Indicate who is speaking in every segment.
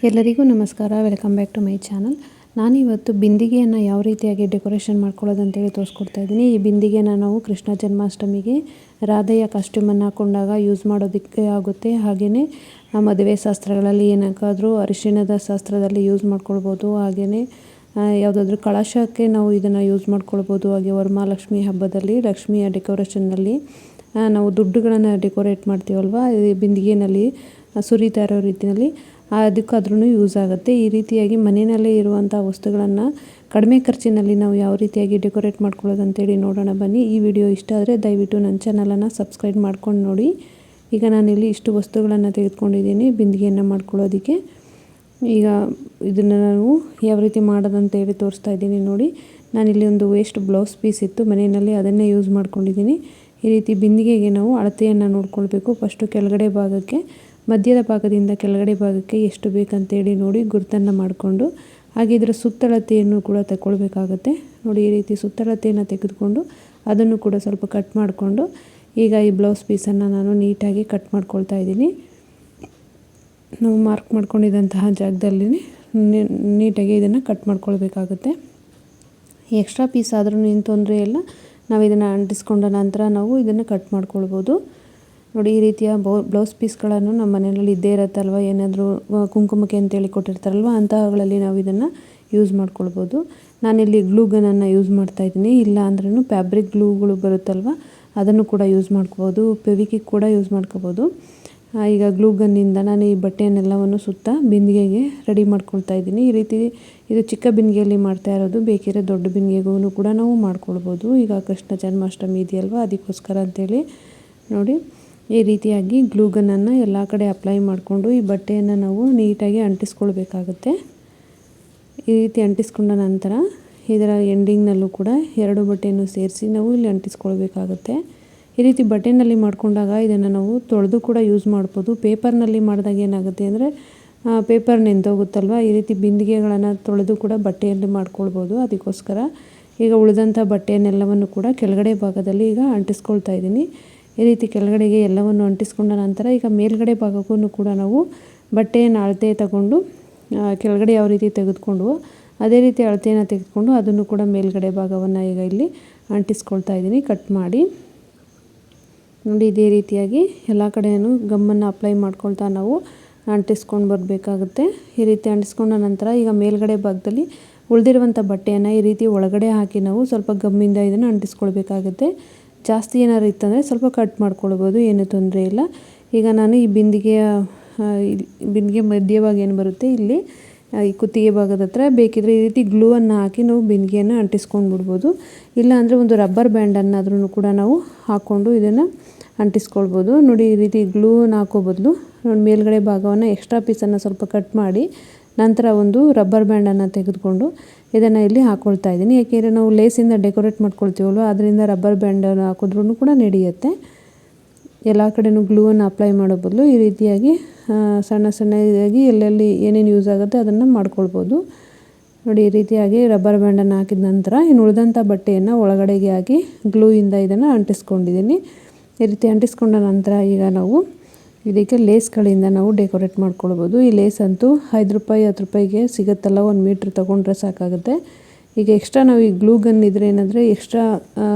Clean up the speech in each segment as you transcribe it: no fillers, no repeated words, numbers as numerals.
Speaker 1: ಎಲ್ಲರಿಗೂ ನಮಸ್ಕಾರ. Welcome back to my channel. ನಾನಿವತ್ತು ಬಿಂದಿಗೆಯನ್ನು ಯಾವ ರೀತಿಯಾಗಿ ಡೆಕೋರೇಷನ್ ಮಾಡ್ಕೊಳ್ಳೋದು ಅಂತೇಳಿ ತೋರಿಸ್ಕೊಡ್ತಾ ಇದ್ದೀನಿ. ಈ ಬಿಂದಿಗೆನ ನಾವು ಕೃಷ್ಣ ಜನ್ಮಾಷ್ಟಮಿಗೆ ರಾಧೆಯ ಕಾಸ್ಟ್ಯೂಮನ್ನು ಹಾಕೊಂಡಾಗ ಯೂಸ್ ಮಾಡೋದಕ್ಕೆ ಆಗುತ್ತೆ. ಹಾಗೆಯೇ ಮದುವೆ ಶಾಸ್ತ್ರಗಳಲ್ಲಿ ಏನಕ್ಕಾದರೂ ಅರಿಶಿಣದ ಶಾಸ್ತ್ರದಲ್ಲಿ ಯೂಸ್ ಮಾಡ್ಕೊಳ್ಬೋದು. ಹಾಗೆಯೇ ಯಾವುದಾದ್ರೂ ಕಳಶಕ್ಕೆ ನಾವು ಇದನ್ನು ಯೂಸ್ ಮಾಡ್ಕೊಳ್ಬೋದು. ಹಾಗೆ ವರಮಹಾಲಕ್ಷ್ಮಿ ಹಬ್ಬದಲ್ಲಿ ಲಕ್ಷ್ಮಿಯ ಡೆಕೋರೇಷನ್ನಲ್ಲಿ ನಾವು ದುಡ್ಡುಗಳನ್ನು ಡೆಕೋರೇಟ್ ಮಾಡ್ತೀವಲ್ವ, ಈ ಬಿಂದಿಗೆನಲ್ಲಿ ಸುರಿತಾ ಇರೋ ರೀತಿಯಲ್ಲಿ ಅದಕ್ಕಾದ್ರೂ ಯೂಸ್ ಆಗುತ್ತೆ. ಈ ರೀತಿಯಾಗಿ ಮನೆಯಲ್ಲೇ ಇರುವಂಥ ವಸ್ತುಗಳನ್ನು ಕಡಿಮೆ ಖರ್ಚಿನಲ್ಲಿ ನಾವು ಯಾವ ರೀತಿಯಾಗಿ ಡೆಕೋರೇಟ್ ಮಾಡ್ಕೊಳ್ಳೋದು ಅಂತೇಳಿ ನೋಡೋಣ ಬನ್ನಿ. ಈ ವಿಡಿಯೋ ಇಷ್ಟ ಆದರೆ ದಯವಿಟ್ಟು ನನ್ನ ಚಾನಲನ್ನು ಸಬ್ಸ್ಕ್ರೈಬ್ ಮಾಡ್ಕೊಂಡು ನೋಡಿ. ಈಗ ನಾನಿಲ್ಲಿ ಇಷ್ಟು ವಸ್ತುಗಳನ್ನು ತೆಗೆದುಕೊಂಡಿದ್ದೀನಿ ಬಿಂದಿಗೆಯನ್ನು ಮಾಡ್ಕೊಳ್ಳೋದಕ್ಕೆ. ಈಗ ಇದನ್ನು ನಾವು ಯಾವ ರೀತಿ ಮಾಡೋದಂತೇಳಿ ತೋರಿಸ್ತಾ ಇದ್ದೀನಿ ನೋಡಿ. ನಾನಿಲ್ಲಿ ಒಂದು ವೇಸ್ಟ್ ಬ್ಲೌಸ್ ಪೀಸ್ ಇತ್ತು ಮನೆಯಲ್ಲಿ, ಅದನ್ನೇ ಯೂಸ್ ಮಾಡ್ಕೊಂಡಿದ್ದೀನಿ. ಈ ರೀತಿ ಬಿಂದಿಗೆಗೆ ನಾವು ಅಳತೆಯನ್ನು ನೋಡ್ಕೊಳ್ಬೇಕು. ಫಸ್ಟು ಕೆಳಗಡೆ ಭಾಗಕ್ಕೆ, ಮಧ್ಯದ ಭಾಗದಿಂದ ಕೆಳಗಡೆ ಭಾಗಕ್ಕೆ ಎಷ್ಟು ಬೇಕಂತೇಳಿ ನೋಡಿ ಗುರುತನ್ನು ಮಾಡಿಕೊಂಡು, ಹಾಗೆ ಇದರ ಸುತ್ತಳತೆಯನ್ನು ಕೂಡ ತಗೊಳ್ಬೇಕಾಗತ್ತೆ ನೋಡಿ. ಈ ರೀತಿ ಸುತ್ತಳತೆಯನ್ನು ತೆಗೆದುಕೊಂಡು ಅದನ್ನು ಕೂಡ ಸ್ವಲ್ಪ ಕಟ್ ಮಾಡಿಕೊಂಡು, ಈಗ ಈ ಬ್ಲೌಸ್ ಪೀಸನ್ನು ನಾನು ನೀಟಾಗಿ ಕಟ್ ಮಾಡ್ಕೊಳ್ತಾ ಇದ್ದೀನಿ. ನಾವು ಮಾರ್ಕ್ ಮಾಡ್ಕೊಂಡಿದ್ದಂತಹ ಜಾಗದಲ್ಲಿ ನೀಟಾಗಿ ಇದನ್ನು ಕಟ್ ಮಾಡ್ಕೊಳ್ಬೇಕಾಗುತ್ತೆ. ಎಕ್ಸ್ಟ್ರಾ ಪೀಸ್ ಆದ್ರೂ ಏನು ತೊಂದರೆ ಇಲ್ಲ. ನಾವು ಇದನ್ನು ಅಂಟಿಸ್ಕೊಂಡ ನಂತರ ನಾವು ಇದನ್ನು ಕಟ್ ಮಾಡ್ಕೊಳ್ಬೋದು ನೋಡಿ. ಈ ರೀತಿಯ ಬ್ಲೌಸ್ ಪೀಸ್ಗಳನ್ನು ನಮ್ಮ ಮನೆಯಲ್ಲಿ ಇದ್ದೇ ಇರುತ್ತಲ್ವ, ಏನಾದರೂ ಕುಂಕುಮಕ್ಕೆ ಅಂತೇಳಿ ಕೊಟ್ಟಿರ್ತಾರಲ್ವ, ಅಂತಹಗಳಲ್ಲಿ ನಾವು ಇದನ್ನು ಯೂಸ್ ಮಾಡ್ಕೊಳ್ಬೋದು. ನಾನಿಲ್ಲಿ ಗ್ಲೂ ಗನ್ನನ್ನು ಯೂಸ್ ಮಾಡ್ತಾಯಿದ್ದೀನಿ. ಇಲ್ಲ ಅಂದ್ರೂ ಫ್ಯಾಬ್ರಿಕ್ ಗ್ಲೂಗಳು ಬರುತ್ತಲ್ವ, ಅದನ್ನು ಕೂಡ ಯೂಸ್ ಮಾಡ್ಕೋಬೋದು. ಫೆವಿಕ್ವಿಕ್ ಕೂಡ ಯೂಸ್ ಮಾಡ್ಕೋಬೋದು. ಈಗ ಗ್ಲೂ ಗನ್ನಿಂದ ನಾನು ಈ ಬಟ್ಟೆಯನ್ನೆಲ್ಲವನ್ನು ಸುತ್ತ ಬಿಂದಿಗೆಗೆ ರೆಡಿ ಮಾಡ್ಕೊಳ್ತಾ ಇದ್ದೀನಿ. ಈ ರೀತಿ ಇದು ಚಿಕ್ಕ ಬಿಂದಿಗೆಯಲ್ಲಿ ಮಾಡ್ತಾ ಇರೋದು, ಬೇಕಿದ್ರೆ ದೊಡ್ಡ ಬಿಂದಿಗೆಗೂ ಕೂಡ ನಾವು ಮಾಡ್ಕೊಳ್ಬೋದು. ಈಗ ಕೃಷ್ಣ ಜನ್ಮಾಷ್ಟಮಿ ಇದೆಯಲ್ವ, ಅದಕ್ಕೋಸ್ಕರ ಅಂತೇಳಿ ನೋಡಿ ಈ ರೀತಿಯಾಗಿ ಗ್ಲೂ ಗನ್ನನ್ನು ಎಲ್ಲ ಕಡೆ ಅಪ್ಲೈ ಮಾಡಿಕೊಂಡು ಈ ಬಟ್ಟೆಯನ್ನು ನಾವು ನೀಟಾಗಿ ಅಂಟಿಸ್ಕೊಳ್ಬೇಕಾಗುತ್ತೆ. ಈ ರೀತಿ ಅಂಟಿಸ್ಕೊಂಡ ನಂತರ ಇದರ ಎಂಡಿಂಗ್ನಲ್ಲೂ ಕೂಡ ಎರಡು ಬಟ್ಟೆಯನ್ನು ಸೇರಿಸಿ ನಾವು ಇಲ್ಲಿ ಅಂಟಿಸ್ಕೊಳ್ಬೇಕಾಗುತ್ತೆ. ಈ ರೀತಿ ಬಟ್ಟೆನಲ್ಲಿ ಮಾಡ್ಕೊಂಡಾಗ ಇದನ್ನು ನಾವು ತೊಳೆದು ಕೂಡ ಯೂಸ್ ಮಾಡ್ಬೋದು. ಪೇಪರ್ನಲ್ಲಿ ಮಾಡಿದಾಗ ಏನಾಗುತ್ತೆ ಅಂದರೆ ಪೇಪರ್ ನೆಂದೋಗುತ್ತಲ್ವ, ಈ ರೀತಿ ಬಿಂದಿಗೆಗಳನ್ನು ತೊಳೆದು ಕೂಡ ಬಟ್ಟೆಯಲ್ಲಿ ಮಾಡ್ಕೊಳ್ಬೋದು. ಅದಕ್ಕೋಸ್ಕರ ಈಗ ಉಳಿದಂಥ ಬಟ್ಟೆಯನ್ನೆಲ್ಲವನ್ನು ಕೂಡ ಕೆಳಗಡೆ ಭಾಗದಲ್ಲಿ ಈಗ ಅಂಟಿಸ್ಕೊಳ್ತಾ ಇದ್ದೀನಿ. ಈ ರೀತಿ ಕೆಳಗಡೆಗೆ ಎಲ್ಲವನ್ನು ಅಂಟಿಸ್ಕೊಂಡ ನಂತರ ಈಗ ಮೇಲ್ಗಡೆ ಭಾಗಕ್ಕೂ ಕೂಡ ನಾವು ಬಟ್ಟೆಯನ್ನು ಅಳತೆ ತಗೊಂಡು ಕೆಳಗಡೆ ಯಾವ ರೀತಿ ತೆಗೆದುಕೊಂಡು ಅದೇ ರೀತಿ ಅಳತೆಯನ್ನು ತೆಗೆದುಕೊಂಡು ಅದನ್ನು ಕೂಡ ಮೇಲ್ಗಡೆ ಭಾಗವನ್ನು ಈಗ ಇಲ್ಲಿ ಅಂಟಿಸ್ಕೊಳ್ತಾ ಇದ್ದೀನಿ ಕಟ್ ಮಾಡಿ ನೋಡಿ. ಇದೇ ರೀತಿಯಾಗಿ ಎಲ್ಲ ಕಡೆಯೂ ಗಮ್ಮನ್ನು ಅಪ್ಲೈ ಮಾಡ್ಕೊಳ್ತಾ ನಾವು ಅಂಟಿಸ್ಕೊಂಡು ಬರಬೇಕಾಗುತ್ತೆ. ಈ ರೀತಿ ಅಂಟಿಸ್ಕೊಂಡ ನಂತರ ಈಗ ಮೇಲ್ಗಡೆ ಭಾಗದಲ್ಲಿ ಉಳಿದಿರುವಂಥ ಬಟ್ಟೆಯನ್ನು ಈ ರೀತಿ ಒಳಗಡೆ ಹಾಕಿ ನಾವು ಸ್ವಲ್ಪ ಗಮ್ಮಿಂದ ಇದನ್ನು ಅಂಟಿಸ್ಕೊಳ್ಬೇಕಾಗುತ್ತೆ. ಜಾಸ್ತಿ ಏನಾದ್ರು ಇತ್ತಂದರೆ ಸ್ವಲ್ಪ ಕಟ್ ಮಾಡ್ಕೊಳ್ಬೋದು, ಏನೂ ತೊಂದರೆ ಇಲ್ಲ. ಈಗ ನಾನು ಈ ಬಿಂದಿಗೆ ಮಧ್ಯಭಾಗ ಏನು ಬರುತ್ತೆ ಇಲ್ಲಿ ಈ ಕುತ್ತಿಗೆ ಭಾಗದ ಹತ್ರ ಬೇಕಿದ್ರೆ ಈ ರೀತಿ ಗ್ಲೂವನ್ನು ಹಾಕಿ ನಾವು ಬಿಂದಿಗೆಯನ್ನು ಅಂಟಿಸ್ಕೊಂಡು ಬಿಡ್ಬೋದು. ಇಲ್ಲ ಅಂದರೆ ಒಂದು ರಬ್ಬರ್ ಬ್ಯಾಂಡನ್ನಾದ್ರೂ ಕೂಡ ನಾವು ಹಾಕ್ಕೊಂಡು ಇದನ್ನು ಅಂಟಿಸ್ಕೊಳ್ಬೋದು ನೋಡಿ. ಈ ರೀತಿ ಗ್ಲೂವನ್ನು ಹಾಕೋ ಬದಲು ಮೇಲ್ಗಡೆ ಭಾಗವನ್ನು ಎಕ್ಸ್ಟ್ರಾ ಪೀಸನ್ನು ಸ್ವಲ್ಪ ಕಟ್ ಮಾಡಿ ನಂತರ ಒಂದು ರಬ್ಬರ್ ಬ್ಯಾಂಡನ್ನು ತೆಗೆದುಕೊಂಡು ಇದನ್ನು ಇಲ್ಲಿ ಹಾಕ್ಕೊಳ್ತಾ ಇದ್ದೀನಿ. ಯಾಕೆಂದರೆ ನಾವು ಲೇಸಿಂದ ಡೆಕೋರೇಟ್ ಮಾಡ್ಕೊಳ್ತೀವಲ್ವ, ಅದರಿಂದ ರಬ್ಬರ್ ಬ್ಯಾಂಡನ್ನು ಹಾಕಿದ್ರೂ ಕೂಡ ನಡೆಯುತ್ತೆ. ಎಲ್ಲ ಕಡೆಯೂ ಗ್ಲೂವನ್ನು ಅಪ್ಲೈ ಮಾಡೋ ಬದಲು ಈ ರೀತಿಯಾಗಿ ಸಣ್ಣ ಸಣ್ಣದಾಗಿ ಎಲ್ಲೆಲ್ಲಿ ಏನೇನು ಯೂಸ್ ಆಗುತ್ತೆ ಅದನ್ನು ಮಾಡ್ಕೊಳ್ಬೋದು ನೋಡಿ. ಈ ರೀತಿಯಾಗಿ ರಬ್ಬರ್ ಬ್ಯಾಂಡನ್ನು ಹಾಕಿದ ನಂತರ ಇನ್ನು ಉಳಿದಂಥ ಬಟ್ಟೆಯನ್ನು ಒಳಗಡೆಗೆ ಹಾಕಿ ಗ್ಲೂಯಿಂದ ಇದನ್ನು ಅಂಟಿಸ್ಕೊಂಡಿದ್ದೀನಿ. ಈ ರೀತಿ ಅಂಟಿಸ್ಕೊಂಡ ನಂತರ ಈಗ ನಾವು ಇದಕ್ಕೆ ಲೇಸ್ಗಳಿಂದ ನಾವು ಡೆಕೋರೇಟ್ ಮಾಡ್ಕೊಳ್ಬೋದು. ಈ ಲೇಸ್ ಅಂತೂ 5 ರೂಪಾಯಿ 10 ರೂಪಾಯಿಗೆ ಸಿಗುತ್ತಲ್ಲ, 1 ಮೀಟ್ರ್ ತೊಗೊಂಡ್ರೆ ಸಾಕಾಗುತ್ತೆ. ಈಗ ಎಕ್ಸ್ಟ್ರಾ ನಾವು ಈ ಗ್ಲೂ ಗನ್ ಇದ್ದರೆ ಏನಂದರೆ ಎಕ್ಸ್ಟ್ರಾ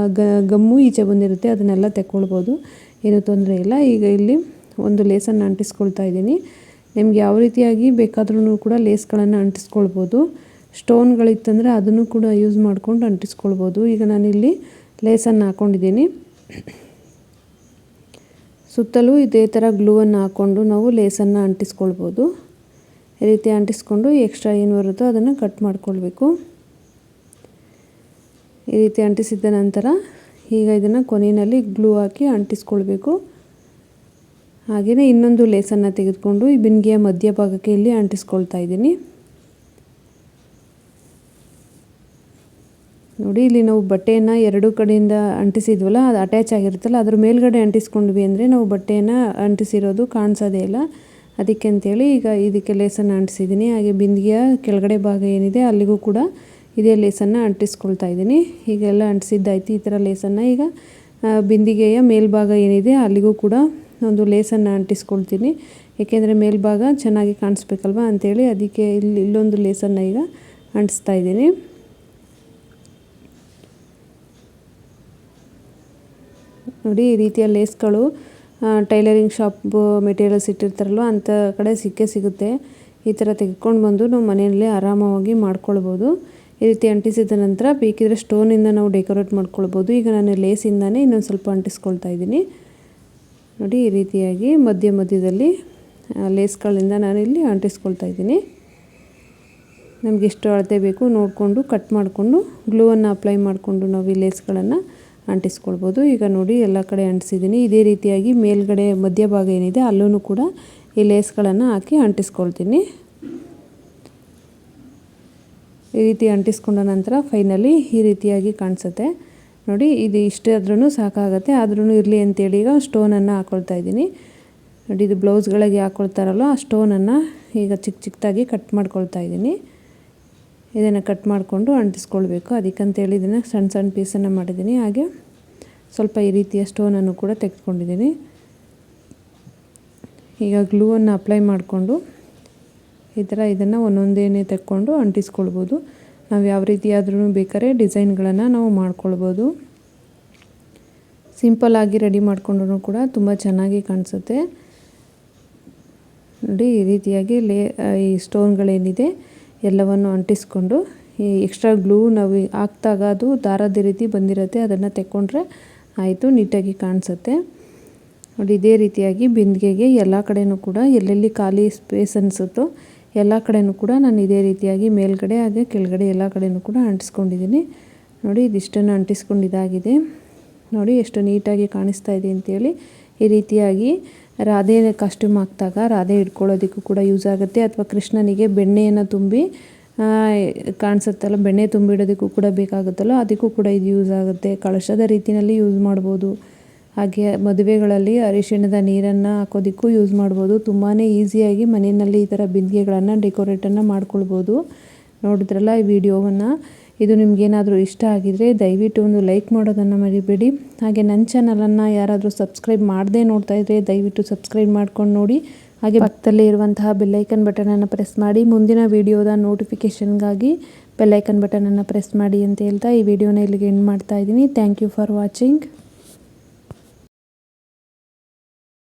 Speaker 1: ಗಮ್ಮು ಈಚೆ ಬಂದಿರುತ್ತೆ, ಅದನ್ನೆಲ್ಲ ತೆಕ್ಕೊಳ್ಬೋದು, ಏನೂ ತೊಂದರೆ ಇಲ್ಲ. ಈಗ ಇಲ್ಲಿ ಒಂದು ಲೇಸನ್ನು ಅಂಟಿಸ್ಕೊಳ್ತಾ ಇದ್ದೀನಿ. ನಿಮ್ಗೆ ಯಾವ ರೀತಿಯಾಗಿ ಬೇಕಾದ್ರೂ ಕೂಡ ಲೇಸ್ಗಳನ್ನು ಅಂಟಿಸ್ಕೊಳ್ಬೋದು. ಸ್ಟೋನ್ಗಳಿತ್ತಂದರೆ ಅದನ್ನು ಕೂಡ ಯೂಸ್ ಮಾಡ್ಕೊಂಡು ಅಂಟಿಸ್ಕೊಳ್ಬೋದು. ಈಗ ನಾನಿಲ್ಲಿ ಲೇಸನ್ನು ಹಾಕ್ಕೊಂಡಿದ್ದೀನಿ. ಸುತ್ತಲೂ ಇದೇ ಥರ ಗ್ಲೂವನ್ನು ಹಾಕ್ಕೊಂಡು ನಾವು ಲೇಸನ್ನು ಅಂಟಿಸ್ಕೊಳ್ಬೋದು. ಈ ರೀತಿ ಅಂಟಿಸ್ಕೊಂಡು ಎಕ್ಸ್ಟ್ರಾ ಏನು ಬರುತ್ತೋ ಅದನ್ನು ಕಟ್ ಮಾಡ್ಕೊಳ್ಬೇಕು. ಈ ರೀತಿ ಅಂಟಿಸಿದ ನಂತರ ಈಗ ಇದನ್ನು ಕೊನೆಯಲ್ಲಿ ಗ್ಲೂ ಹಾಕಿ ಅಂಟಿಸ್ಕೊಳ್ಬೇಕು. ಹಾಗೆಯೇ ಇನ್ನೊಂದು ಲೇಸನ್ನು ತೆಗೆದುಕೊಂಡು ಈ ಬಿಂದಿಗೆಯ ಮಧ್ಯಭಾಗಕ್ಕೆ ಇಲ್ಲಿ ಅಂಟಿಸ್ಕೊಳ್ತಾ ಇದ್ದೀನಿ ನೋಡಿ. ಇಲ್ಲಿ ನಾವು ಬಟ್ಟೆಯನ್ನು ಎರಡು ಕಡೆಯಿಂದ ಅಂಟಿಸಿದ್ವಲ್ಲ, ಅದು ಅಟ್ಯಾಚ್ ಆಗಿರುತ್ತಲ್ಲ, ಅದ್ರ ಮೇಲ್ಗಡೆ ಅಂಟಿಸ್ಕೊಂಡ್ವಿ ಅಂದರೆ ನಾವು ಬಟ್ಟೆಯನ್ನು ಅಂಟಿಸಿರೋದು ಕಾಣಿಸೋದೇ ಇಲ್ಲ. ಅದಕ್ಕೆ ಅಂತೇಳಿ ಈಗ ಇದಕ್ಕೆ ಲೇಸನ್ನು ಅಂಟಿಸಿದ್ದೀನಿ. ಹಾಗೆ ಬಿಂದಿಗೆಯ ಕೆಳಗಡೆ ಭಾಗ ಏನಿದೆ ಅಲ್ಲಿಗೂ ಕೂಡ ಇದೇ ಲೇಸನ್ನು ಅಂಟಿಸ್ಕೊಳ್ತಾ ಇದ್ದೀನಿ. ಹೀಗೆಲ್ಲ ಅಂಟಿಸಿದ್ದಾಯ್ತು. ಈ ಥರ ಲೇಸನ್ನು ಈಗ ಬಿಂದಿಗೆಯ ಮೇಲ್ಭಾಗ ಏನಿದೆ ಅಲ್ಲಿಗೂ ಕೂಡ ಒಂದು ಲೇಸನ್ನು ಅಂಟಿಸ್ಕೊಳ್ತೀನಿ. ಏಕೆಂದರೆ ಮೇಲ್ಭಾಗ ಚೆನ್ನಾಗಿ ಕಾಣಿಸ್ಬೇಕಲ್ವ ಅಂಥೇಳಿ ಅದಕ್ಕೆ ಇಲ್ಲೊಂದು ಲೇಸನ್ನು ಈಗ ಅಂಟಿಸ್ತಾ ಇದ್ದೀನಿ. ನೋಡಿ ಈ ರೀತಿಯ ಲೇಸ್ಗಳು ಟೈಲರಿಂಗ್ ಶಾಪ್ ಮೆಟೀರಿಯಲ್ಸ್ ಇಟ್ಟಿರ್ತಾರಲ್ವ ಅಂಥ ಕಡೆ ಸಿಗುತ್ತೆ. ಈ ಥರ ತೆಗೆದುಕೊಂಡು ಬಂದು ನಾವು ಮನೆಯಲ್ಲೇ ಆರಾಮವಾಗಿ ಮಾಡ್ಕೊಳ್ಬೋದು. ಈ ರೀತಿ ಅಂಟಿಸಿದ ನಂತರ ಬೇಕಿದ್ರೆ ಸ್ಟೋನಿಂದ ನಾವು ಡೆಕೋರೇಟ್ ಮಾಡ್ಕೊಳ್ಬೋದು. ಈಗ ನಾನು ಲೇಸಿಂದನೇ ಇನ್ನೊಂದು ಸ್ವಲ್ಪ ಅಂಟಿಸ್ಕೊಳ್ತಾ ಇದ್ದೀನಿ. ನೋಡಿ ಈ ರೀತಿಯಾಗಿ ಮಧ್ಯದಲ್ಲಿ ಲೇಸ್ಗಳಿಂದ ನಾನಿಲ್ಲಿ ಅಂಟಿಸ್ಕೊಳ್ತಾ ಇದ್ದೀನಿ. ನಮಗೆ ಎಷ್ಟು ಅಳತೆ ಬೇಕು ನೋಡಿಕೊಂಡು ಕಟ್ ಮಾಡಿಕೊಂಡು ಗ್ಲೂವನ್ನು ಅಪ್ಲೈ ಮಾಡಿಕೊಂಡು ನಾವು ಈ ಲೇಸ್ಗಳನ್ನು ಅಂಟಿಸ್ಕೊಳ್ಬೋದು. ಈಗ ನೋಡಿ ಎಲ್ಲ ಕಡೆ ಅಂಟಿಸಿದ್ದೀನಿ. ಇದೇ ರೀತಿಯಾಗಿ ಮೇಲ್ಗಡೆ ಮಧ್ಯಭಾಗ ಏನಿದೆ ಅಲ್ಲೂ ಕೂಡ ಈ ಲೇಸ್ಗಳನ್ನು ಹಾಕಿ ಅಂಟಿಸ್ಕೊಳ್ತೀನಿ. ಈ ರೀತಿ ಅಂಟಿಸ್ಕೊಂಡ ನಂತರ ಫೈನಲಿ ಈ ರೀತಿಯಾಗಿ ಕಾಣಿಸುತ್ತೆ. ನೋಡಿ ಇದು ಇಷ್ಟೇ ಆದ್ರೂ ಸಾಕಾಗುತ್ತೆ. ಆದ್ರೂ ಇರಲಿ ಅಂತೇಳಿ ಈಗ ಸ್ಟೋನನ್ನು ಹಾಕ್ಕೊಳ್ತಾ ಇದ್ದೀನಿ. ನೋಡಿ ಇದು ಬ್ಲೌಸ್ಗಳಿಗೆ ಹಾಕ್ಕೊಳ್ತಾರಲ್ಲ ಆ ಸ್ಟೋನನ್ನು ಈಗ ಚಿಕ್ಕದಾಗಿ ಕಟ್ ಮಾಡ್ಕೊಳ್ತಾ ಇದ್ದೀನಿ. ಇದನ್ನು ಕಟ್ ಮಾಡಿಕೊಂಡು ಅಂಟಿಸ್ಕೊಳ್ಬೇಕು. ಅದಕ್ಕಂತೇಳಿ ಇದನ್ನು ಸಣ್ಣ ಪೀಸನ್ನು ಮಾಡಿದ್ದೀನಿ. ಹಾಗೆ ಸ್ವಲ್ಪ ಈ ರೀತಿಯ ಸ್ಟೋನನ್ನು ಕೂಡ ತೆಗೆದುಕೊಂಡಿದ್ದೀನಿ. ಈಗ ಗ್ಲೂವನ್ನು ಅಪ್ಲೈ ಮಾಡಿಕೊಂಡು ಈ ಥರ ಇದನ್ನು ಒಂದೊಂದೇನೆ ತೆಕ್ಕೊಂಡು ಅಂಟಿಸ್ಕೊಳ್ಬೋದು. ನಾವು ಯಾವ ರೀತಿ ಆದ್ರೂ ಬೇಕಾದ್ರೆ ಡಿಸೈನ್ಗಳನ್ನು ನಾವು ಮಾಡ್ಕೊಳ್ಬೋದು. ಸಿಂಪಲ್ಲಾಗಿ ರೆಡಿ ಮಾಡಿಕೊಂಡ್ರೂ ಕೂಡ ತುಂಬ ಚೆನ್ನಾಗಿ ಕಾಣಿಸುತ್ತೆ. ನೋಡಿ ಈ ರೀತಿಯಾಗಿ ಈ ಸ್ಟೋನ್ಗಳೇನಿದೆ ಎಲ್ಲವನ್ನು ಅಂಟಿಸ್ಕೊಂಡು ಈ ಎಕ್ಸ್ಟ್ರಾ ಗ್ಲೂ ನಾವು ಹಾಕ್ದಾಗ ಅದು ದಾರದ ರೀತಿ ಬಂದಿರುತ್ತೆ, ಅದನ್ನು ತೆಕ್ಕೊಂಡ್ರೆ ಆಯಿತು, ನೀಟಾಗಿ ಕಾಣಿಸುತ್ತೆ. ನೋಡಿ ಇದೇ ರೀತಿಯಾಗಿ ಬಿಂದಿಗೆಗೆ ಎಲ್ಲ ಕಡೆಯೂ ಕೂಡ ಎಲ್ಲೆಲ್ಲಿ ಖಾಲಿ ಸ್ಪೇಸ್ ಅನಿಸುತ್ತೋ ಎಲ್ಲ ಕಡೆಯೂ ಕೂಡ ನಾನು ಇದೇ ರೀತಿಯಾಗಿ ಮೇಲ್ಗಡೆ ಹಾಗೆ ಕೆಳಗಡೆ ಎಲ್ಲ ಕಡೆಯೂ ಕೂಡ ಅಂಟಿಸ್ಕೊಂಡಿದ್ದೀನಿ. ನೋಡಿ ಇದಿಷ್ಟನ್ನು ಅಂಟಿಸ್ಕೊಂಡಿದ್ದಾಗಿದೆ. ನೋಡಿ ಎಷ್ಟು ನೀಟಾಗಿ ಕಾಣಿಸ್ತಾ ಇದೆ ಅಂತೇಳಿ. ಈ ರೀತಿಯಾಗಿ ರಾಧೆ ಕಾಸ್ಟ್ಯೂಮ್ ಹಾಕಿದಾಗ ರಾಧೆ ಇಟ್ಕೊಳ್ಳೋದಕ್ಕೂ ಕೂಡ ಯೂಸ್ ಆಗುತ್ತೆ. ಅಥವಾ ಕೃಷ್ಣನಿಗೆ ಬೆಣ್ಣೆಯನ್ನು ತುಂಬಿ ಕಾಣಿಸುತ್ತಲ್ಲ, ಬೆಣ್ಣೆ ತುಂಬಿಡೋದಕ್ಕೂ ಕೂಡ ಬೇಕಾಗುತ್ತಲ್ಲ, ಅದಕ್ಕೂ ಕೂಡ ಇದು ಯೂಸ್ ಆಗುತ್ತೆ. ಕಳಶದ ರೀತಿಯಲ್ಲಿ ಯೂಸ್ ಮಾಡ್ಬೋದು. ಹಾಗೆ ಮದುವೆಗಳಲ್ಲಿ ಅರಿಶಿಣದ ನೀರನ್ನು ಹಾಕೋದಕ್ಕೂ ಯೂಸ್ ಮಾಡ್ಬೋದು. ತುಂಬಾ ಈಸಿಯಾಗಿ ಮನೆಯಲ್ಲಿ ಈ ಥರ ಬಿಂದಿಗೆಗಳನ್ನು ಡೆಕೋರೇಟನ್ನು ಮಾಡ್ಕೊಳ್ಬೋದು. ನೋಡಿದ್ರಲ್ಲ ಈ ವಿಡಿಯೋವನ್ನು. ಇದು ನಿಮಗೇನಾದರೂ ಇಷ್ಟ ಆಗಿದರೆ ದಯವಿಟ್ಟು ಒಂದು ಲೈಕ್ ಮಾಡೋದನ್ನು ಮರಿಬೇಡಿ. ಹಾಗೆ ನನ್ನ ಚಾನಲನ್ನು ಯಾರಾದರೂ ಸಬ್ಸ್ಕ್ರೈಬ್ ಮಾಡದೇ ನೋಡ್ತಾ ಇದ್ದರೆ ದಯವಿಟ್ಟು ಸಬ್ಸ್ಕ್ರೈಬ್ ಮಾಡ್ಕೊಂಡು ನೋಡಿ. ಹಾಗೆ ಪಕ್ಕದಲ್ಲೇ ಇರುವಂತಹ ಬೆಲ್ಲೈಕನ್ ಬಟನನ್ನು ಪ್ರೆಸ್ ಮಾಡಿ ಮುಂದಿನ ವಿಡಿಯೋದ ನೋಟಿಫಿಕೇಷನ್ಗಾಗಿ ಬೆಲ್ಲೈಕನ್ ಬಟನನ್ನು ಪ್ರೆಸ್ ಮಾಡಿ ಅಂತ ಹೇಳ್ತಾ ಈ ವಿಡಿಯೋನ ಇಲ್ಲಿಗೆ ಎಂಡ್ ಮಾಡ್ತಾ ಇದ್ದೀನಿ. Thank you for watching.